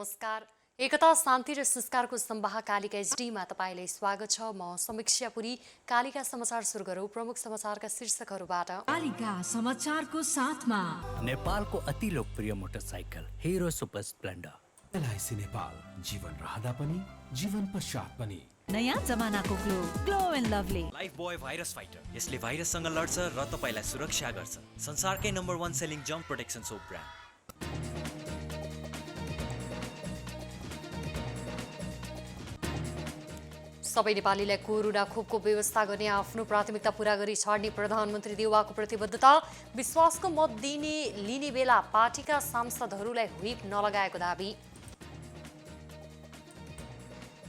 नमस्कार। एकता शान्ति र संस्कारको स्तम्भ कालिका एचडीमा तपाईलाई स्वागत छ। म समीक्षा पुरी। कालिका समाचार सुरु गरौँ प्रमुख समाचारका शीर्षकहरूबाट। कालिका समाचारको साथमा नेपालको अति लोकप्रिय motorcycle Hero Super Splendor. LIC Nepal, जीवन रहँदा पनि जीवन पश्चात पनि। नयाँ जमानाको Glow and Lovely Lifebuoy virus fighter. यसले भाइरससँग लड्छ र तपाईलाई सुरक्षा गर्छ। संसारकै नम्बर 1 सेलिङ जम्प प्रोटेक्सन सोप ब्रान्ड। सबै नेपालीलाई कोरोना खोपको व्यवस्था गर्ने आफ्नो प्राथमिकता पूरा गरी छाड्ने प्रधानमन्त्री देउवाको प्रतिबद्धता। विश्वासको मत लिने बेला पार्टीका सांसदहरूलाई व्हिप नलगाएको दाबी।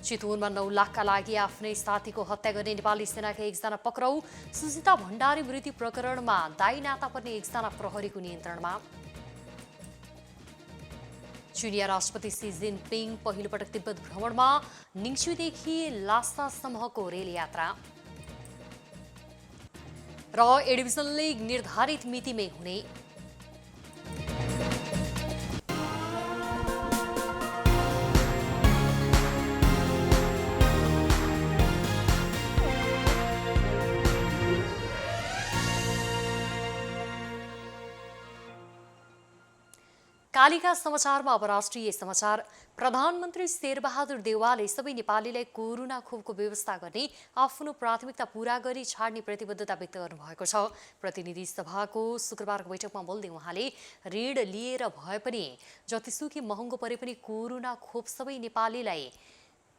चितवनमा 9 लाखका लागि आफ्नै साथीको हत्या गर्ने नेपाली सेनाका एकजना पक्राउ। सुजिता भण्डारी मृत्यु प्रकरणमा दायी नाता पर्ने एकजना प्रहरीको नियन्त्रणमा। चिनिया राष्ट्रपति सी जिनपिङ पहिलो पटक तिब्बत भ्रमणमा। निङसुदेखि लासासम्मको रेल यात्रा। र ए डिभिजन लिग निर्धारित मितिमै हुने। कालिका समाचारमा अब राष्ट्रिय समाचार। प्रधानमन्त्री शेरबहादुर देउवाले सबै नेपालीलाई कोरोना खोपको व्यवस्था गर्ने आफ्नो प्राथमिकता पूरा गरी छाड्ने प्रतिबद्धता व्यक्त गर्नुभएको छ। प्रतिनिधि सभाको शुक्रबारको बैठकमा बोल्दै उहाँले ऋण लिएर भए पनि जतिसुकै महँगो परे पनि कोरोना खोप सबै नेपालीलाई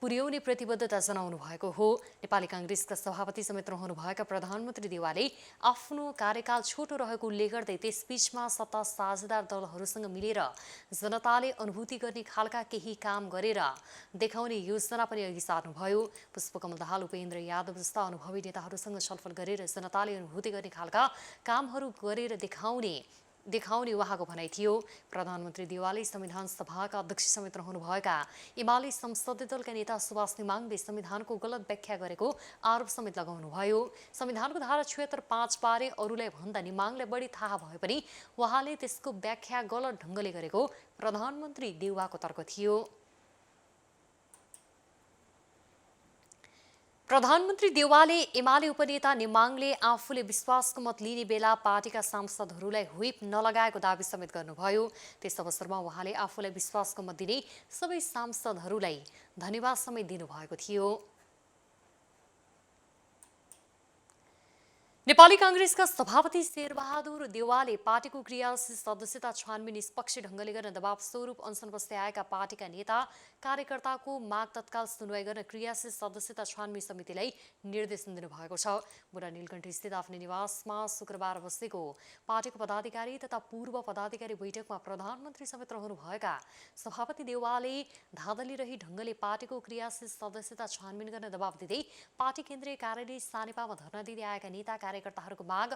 पुर्याउने प्रतिबद्धता जनाउनु भएको हो। नेपाली कांग्रेसका सभापति समेत रहनुभएका प्रधानमन्त्री देउवाले आफ्नो कार्यकाल छोटो रहेको उल्लेख गर्दै त्यसबीचमा सत्ता साझेदार दलहरूसँग मिलेर जनताले अनुभूति गर्ने खालका केही काम गरेर देखाउने योजना पनि अघि सार्नुभयो। पुष्पकमल दाहाल, उपेन्द्र यादव जस्ता अनुभवी नेताहरूसँग छलफल गरेर जनताले अनुभूति गर्ने खालका कामहरू गरेर देखाउने उहाँको भनाइ थियो। प्रधानमन्त्री देउवाले संविधान सभाका अध्यक्ष समेत रहनुभएका एमाले संसदीय दलका नेता सुभाष निमाङले संविधानको गलत व्याख्या गरेको आरोप समेत लगाउनुभयो। संविधानको धारा 76(5) बारे अरूलाई भन्दा निमाङलाई बढी थाहा भए पनि उहाँले त्यसको व्याख्या गलत ढङ्गले गरेको प्रधानमन्त्री देउवाको तर्क थियो। प्रधानमन्त्री देउवाले एमाले उपनेता निमाङले आफूले विश्वासको मत लिने बेला पार्टीका सांसदहरूलाई व्हिप नलगाएको दाबी समेत गर्नुभयो। त्यस अवसरमा उहाँले आफूलाई विश्वासको मत दिने सबै सांसदहरूलाई धन्यवाद समेत दिनुभएको थियो। नेपाली कांग्रेसका सभापति शेरबहादुर देउवाले पार्टीको क्रियाशील सदस्यता छानबिन निष्पक्ष ढङ्गले गर्न दबाव स्वरूप अनसन बस्दै आएका पार्टीका नेता कार्यकर्ताको माग तत्काल सुनवाई गर्न क्रियाशील सदस्यता छानबिन समितिलाई निर्देशन दिनुभएको छ। बुढा नीलकण्ठ स्थित आफ्नो निवासमा शुक्रबार बसेको पार्टीको पदाधिकारी तथा पूर्व पदाधिकारी बैठकमा प्रधानमन्त्री समेत रहनुभएका सभापति देउवाले धाँधली रही ढङ्गले पार्टीको क्रियाशील सदस्यता छानबिन गर्न दबाव दिँदै पार्टी केन्द्रीय कार्यालय सानेपामा धर्ना दिँदै आएका नेता कार्यकर्ताहरूको माग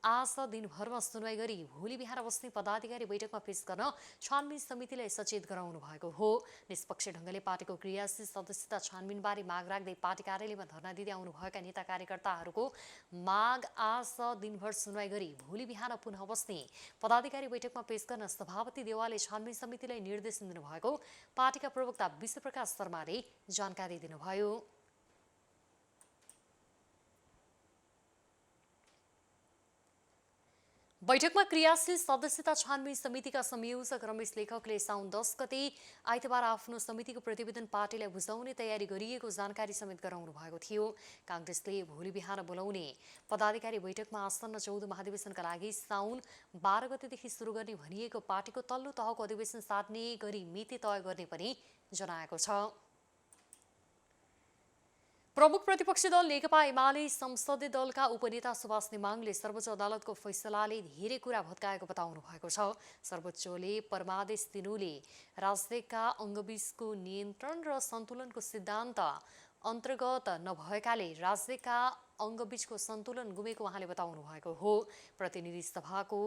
आज दिनभरमा सुनवाई गरी भोलि बिहान बस्ने पदाधिकारी बैठकमा पेश गर्न छानबिन समितिलाई सचेत गराउनु भएको हो। निष्पक्ष ढङ्गले पार्टीको क्रियाशील सदस्यता छानबिनबारे माग राख्दै पार्टी कार्यालयमा धर्ना दिँदै आउनुभएका नेता कार्यकर्ताहरूको माग आज दिनभर सुनवाई गरी भोलि बिहान पुनः बस्ने पदाधिकारी बैठकमा पेश गर्न सभापति देउवाले छानबिन समितिलाई निर्देशन दिनुभएको पार्टीका प्रवक्ता विश्वप्रकाश शर्माले जानकारी दिनुभयो। बैठकमा क्रियाशील सदस्यता छानबिन समितिका संयोजक रमेश लेखकले साउन 10 गते आइतबार आफ्नो समितिको प्रतिवेदन पार्टीलाई बुझाउने तयारी गरिएको जानकारी समेत गराउनु भएको थियो। कांग्रेसले भोलि बिहान बोलाउने पदाधिकारी बैठकमा आसन्न 14 महाधिवेशनका लागि साउन 12 गतेदेखि सुरु गर्ने भनिएको पार्टीको तल्लो तहको अधिवेशन सार्ने गरी मिति तय गर्ने पनि जनाएको छ। प्रमुख प्रतिपक्षी दल नेकपा एमाले संसदीय दलका उपनेता सुभाष निमाङले सर्वोच्च अदालतको फैसलाले धेरै कुरा भत्काएको बताउनु भएको छ। सर्वोच्चले परमादेश दिनुले राजनीतिका अङ्गबीचको नियन्त्रण र सन्तुलनको सिद्धान्त अन्तर्गत नभएकाले राज्यका अङ्गबीचको सन्तुलन गुमेको उहाँले बताउनु भएको हो। प्रतिनिधि सभाको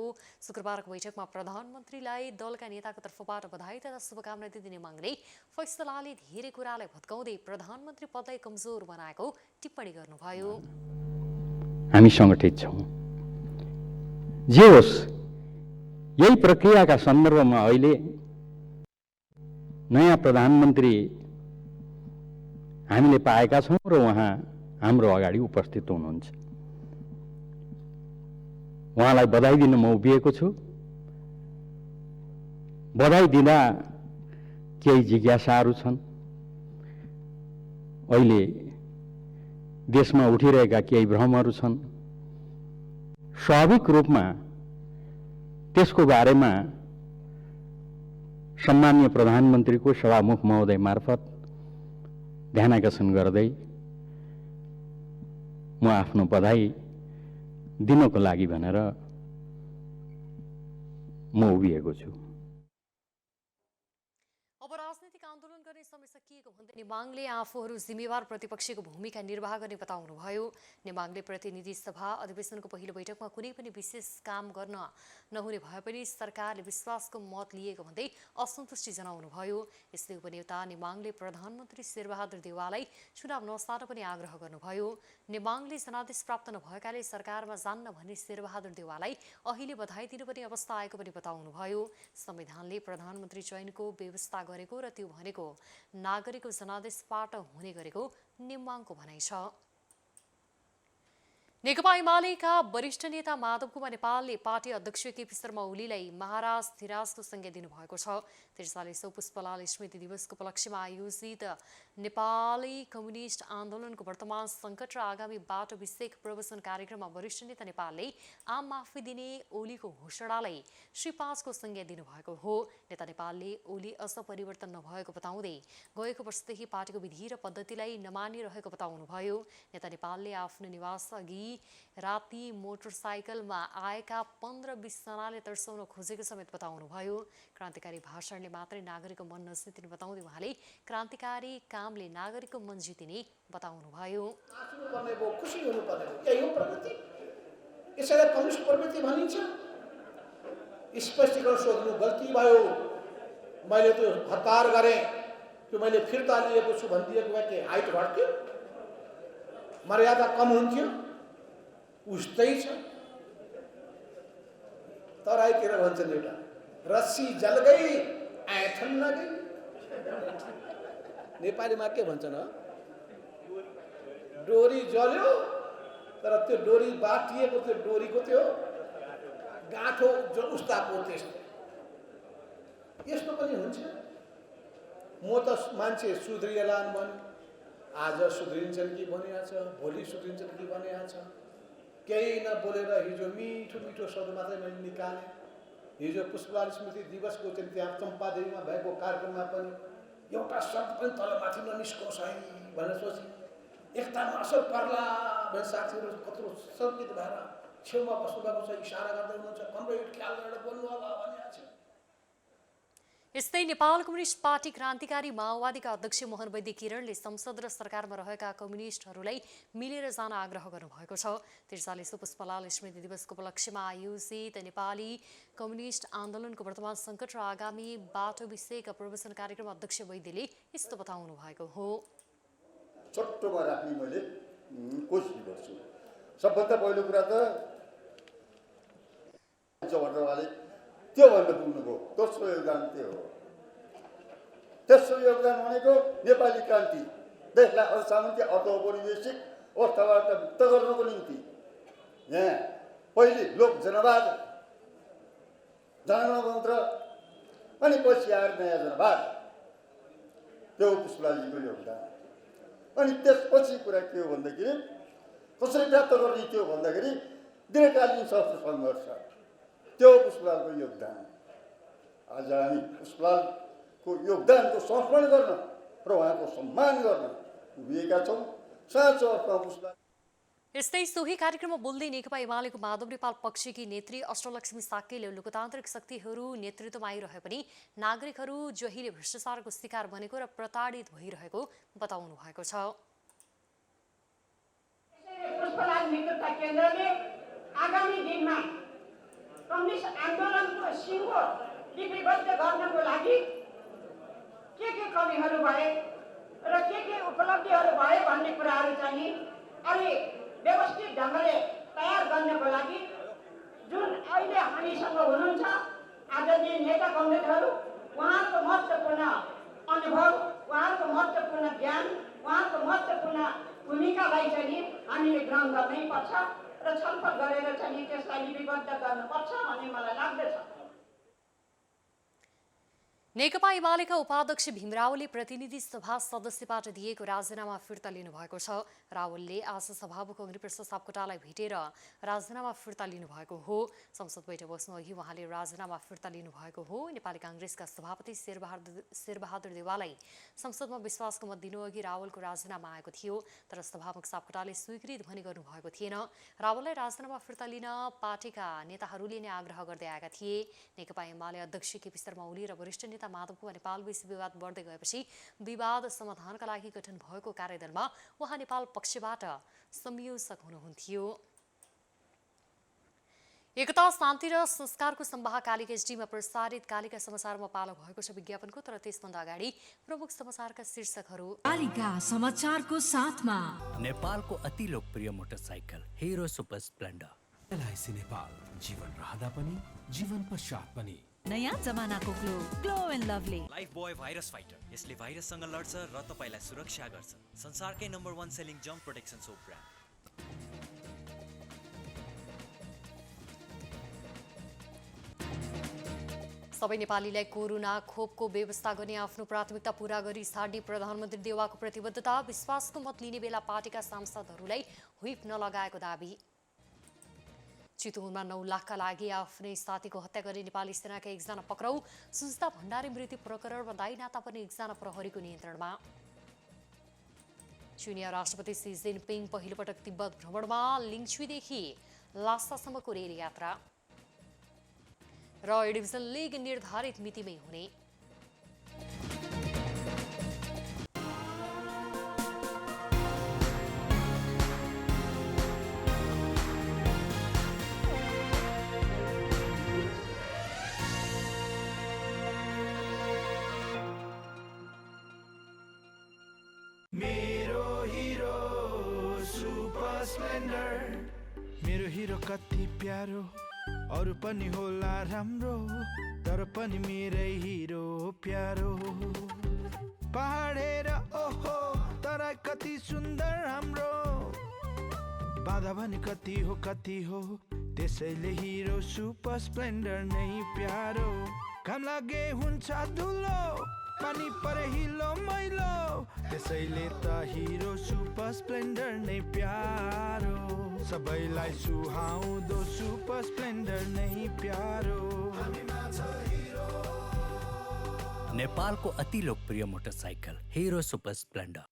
शुक्रबारको बैठकमा प्रधानमन्त्रीलाई दलका नेताको तर्फबाट बधाई तथा शुभकामना दिँदै निमाङले फैसलाले धेरै कुरालाई भत्काउँदै प्रधानमन्त्री पदलाई कमजोर बनाएको टिप्पणी गर्नुभयो। हामी सङ्गठित छौँ, जे होस् यही प्रक्रियाका सन्दर्भमा अहिले नयाँ प्रधानमन्त्री हामीले पाएका छौँ र उहाँ हाम्रो अगाडि उपस्थित हुनुहुन्छ। उहाँलाई बधाई दिन म उभिएको छु। बधाई दिँदा केही जिज्ञासाहरू छन्। अहिले देशमा उठिरहेका केही भ्रमहरू छन्। स्वाभाविक रूपमा त्यसको बारेमा सम्माननीय प्रधानमन्त्रीको सभामुख महोदय मार्फत ध्यानाकर्षण गर्दै म आफ्नो बधाई दिनको लागि भनेर म उभिएको छु। अब राजनीतिक आन्दोलन गर्ने समय सकिएको भन्दै नेमाङले आफूहरू जिम्मेवार प्रतिपक्षको भूमिका निर्वाह गर्ने बताउनुभयो। नेमाङले प्रतिनिधि सभा अधिवेशनको पहिलो बैठकमा कुनै पनि विशेष काम गर्न नहुने भए पनि सरकारले विश्वासको मत लिएको भन्दै असन्तुष्टि जनाउनुभयो। यसले उपनेता नेमाङले प्रधानमन्त्री शेरबहादुर देउवालाई चुनाव नसार्न पनि आग्रह गर्नुभयो। नेमाङले जनादेश प्राप्त नभएकाले सरकारमा जान्न भन्ने शेरबहादुर देउवालाई अहिले बधाई दिनुपर्ने अवस्था आएको पनि बताउनुभयो। संविधानले प्रधानमन्त्री चयनको व्यवस्था गरेको र त्यो भनेको नागरिकको जनादेशबाट हुने गरेको नेमाङको भनाइ छ। नेकपा एमालेका वरिष्ठ नेता माधव कुमार नेपालले पार्टी अध्यक्ष केपी शर्मा ओलीलाई महाराज धिराजको संज्ञा दिनुभएको छ। 43औं पुष्पलाल स्मृति दिवसको उपलक्ष्यमा आयोजित नेपाली कम्युनिस्ट आन्दोलनको वर्तमान सङ्कट र आगामी बाटो विषयक प्रवचन कार्यक्रममा वरिष्ठ नेता नेपालले आम माफी दिने ओलीको घोषणालाई श्री 5 को संज्ञा दिनुभएको हो। नेता नेपालले ओली अझ परिवर्तन नभएको बताउँदै गएको वर्षदेखि पार्टीको विधि र पद्धतिलाई नमानिरहेको बताउनुभयो। नेता नेपालले आफ्नो निवास अघि राति मोटरसाइकलमा आएका 15-20 जनाले तर्साउन खोजेको समेत बताउनुभयो। क्रान्तिकारी भाषणले मात्रै नागरिकको मन नजितिने बताउँदै उहाँले क्रान्तिकारी कामले नागरिकको मन जितिने बताउनुभयो। खुसी हुनुपर्ने यही हो प्रवृत्ति। यसैलाई कम्युनिस्ट प्रवृत्ति भनिन्छ। स्पष्टीकरण सोध्नु गल्ती भयो। मैले त्यो हतार गरेँ, त्यो मैले फिर्ता लिएको छु भनिदिएको भए के हाइट घट्थ्यो, मर्यादा कम हुन्थ्यो? उस्तै छ। तराईतिर भन्छन् एउटा रस्सी जल गई ऐठन नगई। नेपालीमा के भन्छन्? डोरी जल्यो तर त्यो डोरी बाटिएको त्यो डोरीको त्यो गाँठो उस्ताको त्यस्तो। यस्तो पनि हुन्छ। म त मान्छे सुध्रिएलान् भने आज सुध्रिन्छन् कि भनिएको छ, भोलि सुध्रिन्छन् कि भनिएको छ। केही नबोलेर हिजो मिठो मिठो शब्द मात्रै मैले निकालेँ। हिजो पुष्पलाल स्मृति दिवसको चाहिँ त्यहाँ चम्पादेवीमा भएको कार्यक्रममा पनि एउटा शब्द पनि तलमाथि ननिस्कोस् है भनेर सोचेँ। एकतामा असर पर्ला भनेर साथीहरू कत्रो सङ्केत भएर छेउमा बस्नुभएको छ, इसारा गर्दै हुनुहुन्छ, कमरेड ख्याल गरेर बोल्नु होला भनेको छ। यस्तै नेपाल कम्युनिस्ट पार्टी क्रान्तिकारी माओवादीका अध्यक्ष मोहन वैद्य किरणले संसद र सरकारमा रहेका कम्युनिस्टहरूलाई मिलेर जान आग्रह गर्नुभएको छ। 43औं पुष्पलाल स्मृति दिवसको उपलक्ष्यमा आयोजित नेपाली कम्युनिस्ट आन्दोलनको वर्तमान सङ्कट र आगामी बाटो विषयक प्रवचन कार्यक्रम अध्यक्ष वैद्यले यस्तो बताउनु भएको हो। छोटोमा राख्ने मैले कोसिस गर्छु। सबभन्दा पहिलो कुरा त जवाहरलालले त्यो भन्न पुग्नुभयो। दोस्रो योगदान त्यो हो। तेस्रो योगदान भनेको नेपाली क्रान्ति, देशलाई असामन्य अर्थौपनिवेशिक अवस्थाबाट मुक्त गर्नको निम्ति यहाँ पहिले लोक जनवाद, जनगणतन्त्र अनि पछि आएर नयाँ जनवाद, त्यो पुष्पलालजीको योगदान। अनि त्यसपछि कुरा के हो भन्दाखेरि कसरी प्राप्त गर्ने त्यो भन्दाखेरि दीर्घकालीन सशस्त्र सङ्घर्ष, त्यो पुष्पलालको योगदान। आज हामी पुष्पलालको योगदानको समर्पण गर्न र उहाँको सम्मान गर्न उभिएका छौँ। साँचो अर्थमा पुष्पलाल। यस्तै सोही कार्यक्रममा बोल्दै नेकपा एमालेको माधव नेपाल पक्षकी नेत्री अष्टलक्ष्मी साक्यले लोकतान्त्रिक शक्तिहरू नेतृत्वमा आइरहे पनि नागरिकहरू जहिले भ्रष्टाचारको शिकार बनेको र प्रताडित भइरहेको बताउनु भएको छ। पुष्पलाल नेतृत्व केन्द्रले आगामी दिनमा कम्युनिस्ट आन्दोलनको सिङ्गो लिपिबद्ध गर्नको लागि के कमीहरू भए र के उपलब्धिहरू भए भन्ने कुराहरू चाहिँ अलि व्यवस्थित ढङ्गले तयार गर्नको लागि जुन अहिले हामीसँग हुनुहुन्छ आदरणीय नेता कमरेडहरू, उहाँको महत्त्वपूर्ण अनुभव, उहाँको महत्त्वपूर्ण ज्ञान, उहाँको महत्त्वपूर्ण भूमिकालाई चाहिँ नि हामीले ग्रहण गर्नै पर्छ र छलफल गरेर चाहिँ नि त्यसलाई लिपिबद्ध गर्नुपर्छ भन्ने मलाई लाग्दछ। नेकपा एमालेका उपाध्यक्ष भीम रावलले प्रतिनिधि सभा सदस्यबाट दिएको राजीनामा फिर्ता लिनुभएको छ। रावलले आज सभामुख अग्निप्रसाद सापकोटालाई भेटेर राजीनामा फिर्ता लिनुभएको हो। संसद बैठक बस्नु अघि उहाँले राजीनामा फिर्ता लिनुभएको हो। नेपाली काङ्ग्रेसका सभापति शेरबहादुर देउवालाई संसदमा विश्वासको मत दिनु अघि रावलको राजीनामा आएको थियो, तर सभामुख सापकोटाले स्वीकृत भने गर्नुभएको थिएन। रावललाई राजीनामा फिर्ता लिन पार्टीका नेताहरूले नै आग्रह गर्दै आएका थिए। नेकपा एमाले अध्यक्ष केपी शर्मा ओली र वरिष्ठ नेता माधव कुमार नेपालबीच विवाद बढ्दै गएपछि विवाद समाधानका लागि गठन भएको कार्यदलमा उहाँ नेपाल पक्षबाट संयोजक हुनुहुन्थ्यो। एकता, शान्ति र संस्कारको सम्वाह कालिका एचडीमा प्रसारित कालिका समाचारमा पालो भएको छ विज्ञापनको, तर त्यसभन्दा अगाडि प्रमुख समाचारका शीर्षकहरू। कालिका समाचारको साथमा नेपालको अति लोकप्रिय motorcycle Hero Super Splendor. LIC Nepal, जीवन रहँदा पनि जीवन पश्चात पनि। नयाँ जमानाको Glow and Lovely Lifebuoy virus fighter, यसले भाइरससँग लड्छ र तपाईलाई सुरक्षा गर्छ। संसारकै नम्बर 1 सेलिङ जम्प प्रोटेक्सन सोप ब्रान्ड। सबै नेपालीलाई कोरोना खोपको व्यवस्था गर्ने आफ्नो प्राथमिकता पूरा गरी छाड्ने प्रधानमन्त्री देउवाको प्रतिबद्धता। विश्वासको मत लिने बेला पार्टीका सांसदहरूलाई व्हिप नलगाएको दाबी। चितवनमा 9 लाखका लागि आफ्नै साथीको हत्या गर्ने नेपाली सेनाका एकजना पक्राउ। सुजता भण्डारी मृत्यु प्रकरणमा दायी नाता पर्ने एकजना प्रहरीको नियन्त्रणमा। चिनिया राष्ट्रपति सी जिनपिङ पहिलोपटक तिब्बत भ्रमणमा। लिङ्चुईदेखि लासासम्मको रेल यात्रा र ए डिभिजन लिग निर्धारित मितिमै हुने। मेरो हिरो कति प्यारो, अरू पनि होला राम्रो, तर पनि मेरै हिरो प्यारो। पहाडेर ओहो तर कति सुन्दर हाम्रो, बाधा भने कति हो, त्यसैले हिरो सुपर स्प्लेन्डर नै प्यारो। घाम लागे हुन्छ धुलो, पानी परे हिलो मैलो, त्यसैले त हिरो सुपर स्प्लेन्डर नै प्यारो। सबैलाई सुहाउँदो सुपर स्प्लेन्डर नै प्यारो। नेपालको अति लोकप्रिय मोटरसाइकल हिरो सुपर स्प्लेन्डर।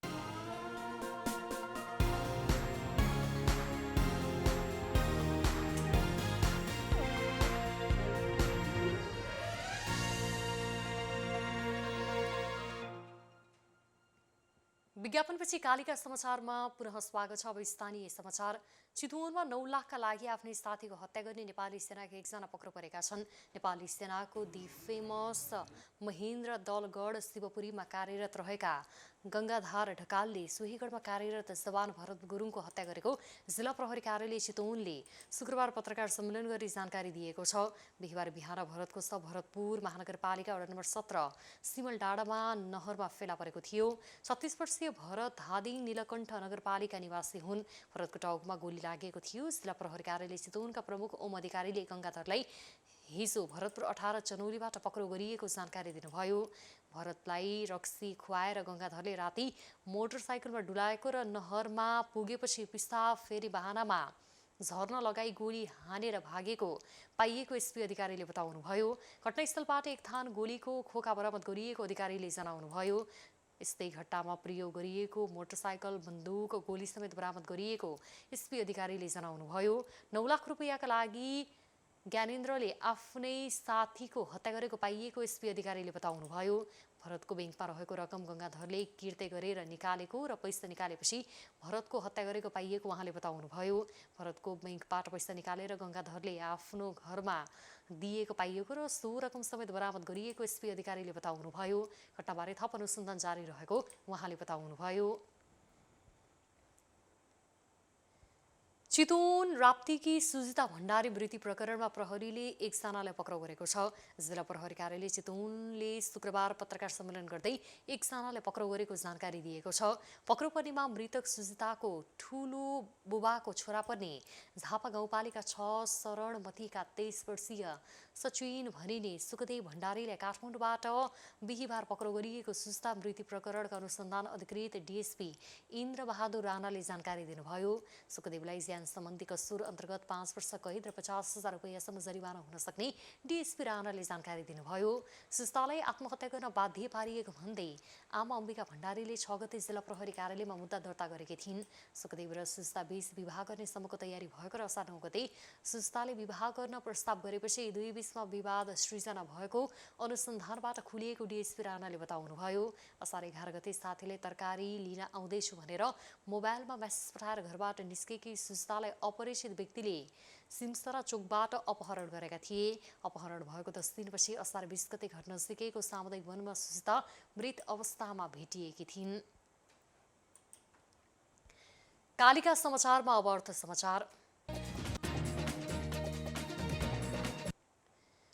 विज्ञापनपछि कालिका समाचारमा पुनः स्वागत छ। अब स्थानीय समाचार। चितवनमा 9 लाखका लागि आफ्नै साथीको हत्या गर्ने नेपाली सेनाका एकजना पक्राउ परेका छन्। नेपाली सेनाको दि फेमस महेन्द्र दलगढ शिवपुरीमा कार्यरत रहेका गङ्गाधार ढकालले सोहीगढमा कार्यरत जवान भरत गुरुङको हत्या गरेको जिल्ला प्रहरी कार्यालय चितवनले शुक्रबार पत्रकार सम्मेलन गरी जानकारी दिएको छ। बिहिबार बिहान भरतको शव भरतपुर महानगरपालिका वडा नम्बर 17 सिमल डाँडामा नहरमा फेला परेको थियो। 36 वर्षीय भरत धादिङ नीलकण्ठ नगरपालिका निवासी हुन्। भरतको टाउकोमा गोली लागेको थियो। जिल्ला प्रहरी कार्यालय चितवनका प्रमुख ओम अधिकारीले गङ्गाधरलाई हिजो भरतपुर 18 चनौलीबाट पक्राउ गरिएको जानकारी दिनुभयो। भरतलाई रक्सी खुवाएर गङ्गाधरले राति मोटरसाइकलमा डुलाएको र नहरमा पुगेपछि पिसाब फेरि बहानामा झर्न लगाई गोली हानेर भागेको पाइएको एसपी अधिकारीले बताउनुभयो। घटनास्थलबाट एक थान गोलीको खोका बरामद गरिएको अधिकारीले जनाउनुभयो। यस्तै घटनामा प्रयोग गरिएको मोटरसाइकल, बन्दुक, गोली समेत बरामद गरिएको एसपी अधिकारीले जनाउनुभयो। 9 लाख रुपैयाँका लागि ज्ञानेन्द्रले आफ्नै साथीको हत्या गरेको पाइएको एसपी अधिकारीले बताउनुभयो। भरतको ब्याङ्कमा रहेको रकम गङ्गाधरले किर्ते गरेर निकालेको र पैसा निकालेपछि भरतको हत्या गरेको पाइएको उहाँले बताउनुभयो। भरतको ब्याङ्कबाट पैसा निकालेर गङ्गाधरले आफ्नो घरमा दिएको पाइएको र सो रकम समेत बरामद गरिएको एसपी अधिकारीले बताउनुभयो। घटनाबारे थप अनुसन्धान जारी रहेको उहाँले बताउनुभयो। चितवन राप्तीकी सुजिता भण्डारी मृत्यु प्रकरणमा प्रहरीले एकजनालाई पक्राउ गरेको छ। जिल्ला प्रहरी कार्यालय चितवनले शुक्रबार पत्रकार सम्मेलन गर्दै एकजनालाई पक्राउ गरेको जानकारी दिएको छ। पक्राउ पर्नेमा मृतक सुजिताको ठूलो बुबाको छोरा पर्ने झापा गाउँपालिका 6 शरणमतीका 23 वर्षीय सचिन भनिने सुखदेव भण्डारीलाई काठमाडौँबाट बिहिबार पक्राउ गरिएको सुजिता मृत्यु प्रकरणका अनुसन्धान अधिकृत डीएसपी इन्द्रबहादुर राणाले जानकारी दिनुभयो। सुखदेवलाई ज्यान सम्बन्धी कसुर अन्तर्गत 5 वर्ष कैद र 50,000 रुपैयाँसम्म जरिवाना हुन सक्ने डीएसपी राणाले जानकारी दिनुभयो। सुजितालाई आत्महत्या गर्न बाध्य पारिएको भन्दै आमा अम्बिका भण्डारीले 6 गते जिल्ला प्रहरी कार्यालयमा मुद्दा दर्ता गरेकी थिइन्। सुखदेव र सुजिता बीच विवाह गर्ने सम्मको तयारी भएको र असार 9 गते सुजिताले विवाह गर्न प्रस्ताव गरेपछि दुई बीचमा विवाद सृजना भएको अनुसन्धानबाट खुलिएको डीएसपी राणाले बताउनुभयो। असार 11 गते साथीले तरकारी लिन आउँदैछु भनेर मोबाइलमा मेसेज पठाएर घरबाट निस्केकी सुजितालाई अपरिचित व्यक्तिले सिमसरा चोकबाट अपहरण गरेका थिए। अपहरण भएको 10 दिनपछि असार 20 गते घटना नजिकैको सामुदायिक वनमा सुजिता मृत अवस्थामा भेटिएकी थिइन्। कालिका समाचारमा अब अर्थ समाचार।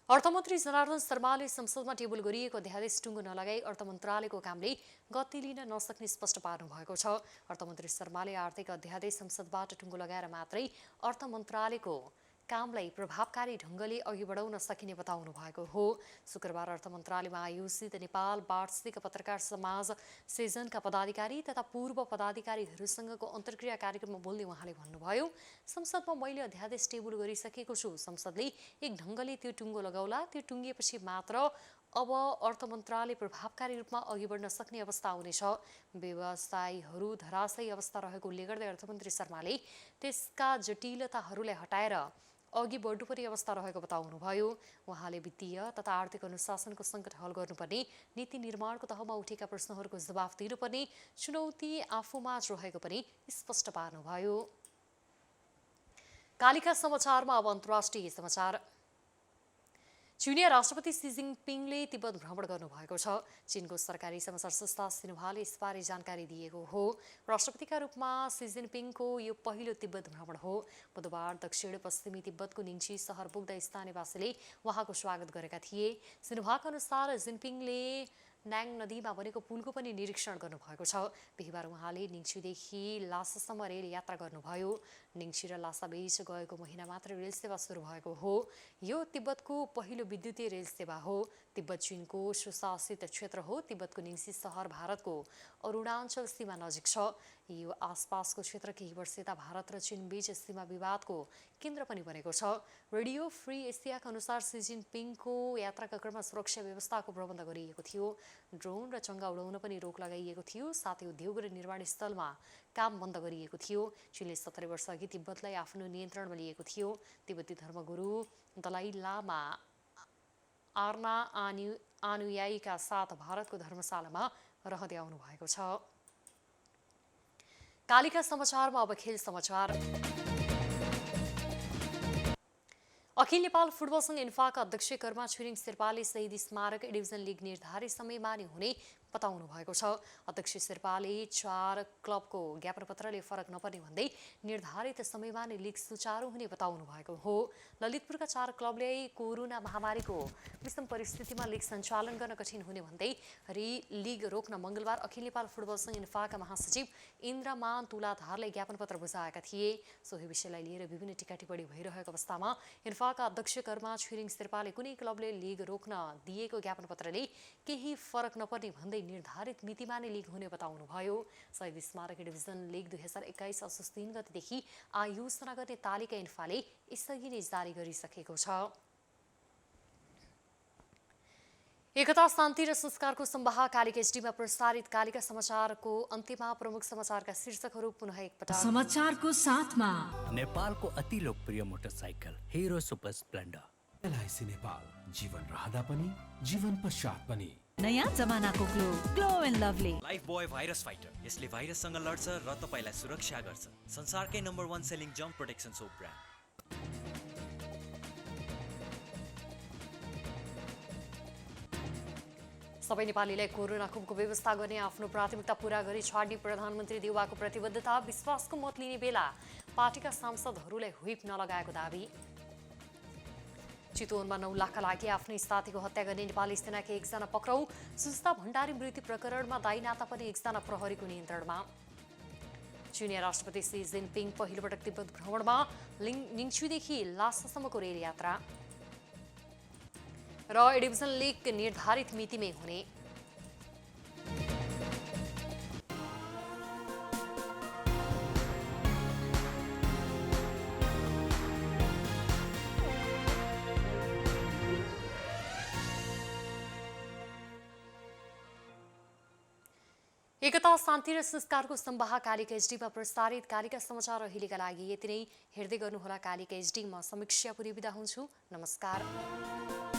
अर्थमन्त्री जनार्दन शर्माले संसदमा टेबल गरिएको अध्यादेश टुङ्गो नलगाई अर्थ मन्त्रालयको कामले गति लिन नसक्ने स्पष्ट पार्नु भएको छ। अर्थमन्त्री शर्माले आर्थिक अध्यादेश संसदबाट टुङ्गो लगाएर मात्रै अर्थ मन्त्रालयको कामलाई प्रभावकारी ढङ्गले अघि बढाउन सकिने बताउनु भएको हो। शुक्रबार अर्थ मन्त्रालयमा आयोजित नेपाल वार्षिक पत्रकार समाज सिजनका पदाधिकारी तथा पूर्व पदाधिकारीहरूसँगको अन्तर्क्रिया कार्यक्रममा बोल्दै उहाँले भन्नुभयो, संसदमा मैले अध्यादेश टेबल गरिसकेको छु। संसदले एक ढङ्गले त्यो टुङ्गो लगाउला। त्यो टुङ्गिएपछि मात्र अब अर्थ मन्त्रालय प्रभावकारी रूपमा अघि बढ्न सक्ने अवस्था आउनेछ। व्यवसायीहरू धराशयी अवस्था रहेको उल्लेख गर्दै अर्थमन्त्री शर्माले त्यसका जटिलताहरूलाई हटाएर अघि बढ्नुपर्ने अवस्था रहेको बताउनुभयो। उहाँले वित्तीय तथा आर्थिक अनुशासनको सङ्कट हल गर्नुपर्ने, नीति निर्माणको तहमा उठेका प्रश्नहरूको जवाफ दिनुपर्ने चुनौती आफूमा रहेको पनि स्पष्ट पार्नुभयो। कालिका समाचारमा अब अन्तर्राष्ट्रिय समाचार। चीनिया राष्ट्रपति सी जिनपिङले तिब्बत भ्रमण गर्नुभएको छ। चीनको सरकारी समाचार संस्था सिन्हुवाले यसबारे जानकारी दिएको हो। राष्ट्रपतिका रूपमा सी जिनपिङको यो पहिलो तिब्बत भ्रमण हो। बुधबार दक्षिण पश्चिमी तिब्बतको निङ्ची सहर पुग्दा स्थानीयवासीले उहाँको स्वागत गरेका थिए। सिन्हुवाका अनुसार जिनपिङले न्याङ नदीमा बनेको पुलको पनि निरीक्षण गर्नुभएको छ। बिहिबार उहाँले निङ्चीदेखि लासासम्म रेल यात्रा गर्नुभयो। निङ्ची र लासाबीच गएको महिना मात्र रेल सेवा सुरु भएको हो। यो तिब्बतको पहिलो विद्युतीय रेल सेवा हो। तिब्बत चीनको सुशासित क्षेत्र हो। तिब्बतको निङ्सी सहर भारतको अरुणाञ्चल सीमा नजिक छ। यो आसपासको क्षेत्र केही वर्ष यता भारत र चीन बीच सीमा विवादको केन्द्र पनि बनेको छ। रेडियो फ्री एसियाका अनुसार सी जिनपिङको यात्राका क्रममा सुरक्षा व्यवस्थाको प्रबन्ध गरिएको थियो। ड्रोन र चङ्गा उडाउन पनि रोक लगाइएको थियो। साथै उद्योग र निर्माण स्थलमा काम बन्द गरिएको थियो। चीनले 17 वर्ष अघि तिब्बतलाई आफ्नो नियन्त्रणमा लिएको थियो। तिब्बती धर्मगुरु दलाई लामा आर्ना अनुयायीका साथ भारतको धर्मशालामा रहँदै आउनु भएको छ। कालिका समाचारमा अब खेल समाचार। अखिल नेपाल फुटबल संघ इन्फाका अध्यक्ष कर्मा छिरिङ शेर्पाले शहीद स्मारक डिभिजन लिग निर्धारित समयमा नै हुने बताउनु भएको छ। अध्यक्ष शेर्पाले 4 क्लबको ज्ञापनपत्रले फरक नपर्ने भन्दै निर्धारित समयमा नै लिग सुचारू हुने बताउनु भएको हो। ललितपुरका 4 क्लबले कोरोना महामारीको विषम परिस्थितिमा लिग सञ्चालन गर्न कठिन हुने भन्दै लिग रोक्न मङ्गलबार अखिल नेपाल फुटबल संघ इन्फाका महासचिव इन्द्रमान तुलाधारलाई ज्ञापनपत्र बुझाएका थिए। सोही विषयलाई लिएर विभिन्न टिका टिप्पणी भइरहेको अवस्थामा इन्फाका अध्यक्ष कर्मा छिरिङ शेर्पाले कुनै क्लबले लिग रोक्न दिएको ज्ञापनपत्रले केही फरक नपर्ने भन्दै निर्धारित मितिमा नै लिग हुने बताउनुभयो। शहीद स्मारक डिभिजन लिग 2021 असोज 3 गतेदेखि आयोजना गर्ने तालिका इन्फाले यसअघि नै जारी गरिसकेको छ। एकता शान्ति र संस्कारको सम्वाह कालिका एचडीमा प्रसारित कालिका समाचारको अन्त्यमा प्रमुख समाचारका शीर्षकहरू पुनः एकपटक। समाचारको साथमा नेपालको अति लोकप्रिय motorcycle Hero Super Splendor. LIC Nepal, जीवन रहँदा पनि जीवन पश्चात पनि। नयाँ जमानाको Glow and Lovely Lifebuoy virus fighter. यसले भाइरससँग लड्छ र तपाईलाई सुरक्षा गर्छ। संसारकै नम्बर 1 सेलिङ जम्प प्रोटेक्सन सोप ब्रान्ड। सबै नेपालीलाई कोरोना खोपको व्यवस्था गर्ने आफ्नो प्राथमिकता पूरा गरी छाड्ने प्रधानमन्त्री देउवाको प्रतिबद्धता। विश्वासको मत लिने बेला पार्टीका सांसदहरूलाई व्हिप नलगाएको दावी। चितवनमा 9 लाखका लागि आफ्नै साथीको हत्या गर्ने नेपाली सेनाका एकजना पक्राउ। सुस्ता भण्डारी मृत्यु प्रकरणमा दायी नाता पनि एकजना प्रहरीको नियन्त्रणमा। चीनिया राष्ट्रपति सी जिनपिङ पहिलोपटक तिब्बत भ्रमणमा। निङ्चुदेखि लासासम्मको रेल यात्रा र ए डिभिजन लिग निर्धारित मितिमै हुने। एकता शान्ति र संस्कारको संवाह कालिका एचडीमा प्रसारित कालिका समाचार अहिलेका लागि यति नै। हेर्दै गर्नुहोला कालिका एचडी। म समीक्षा पुरी बिदा हुन्छु। नमस्कार।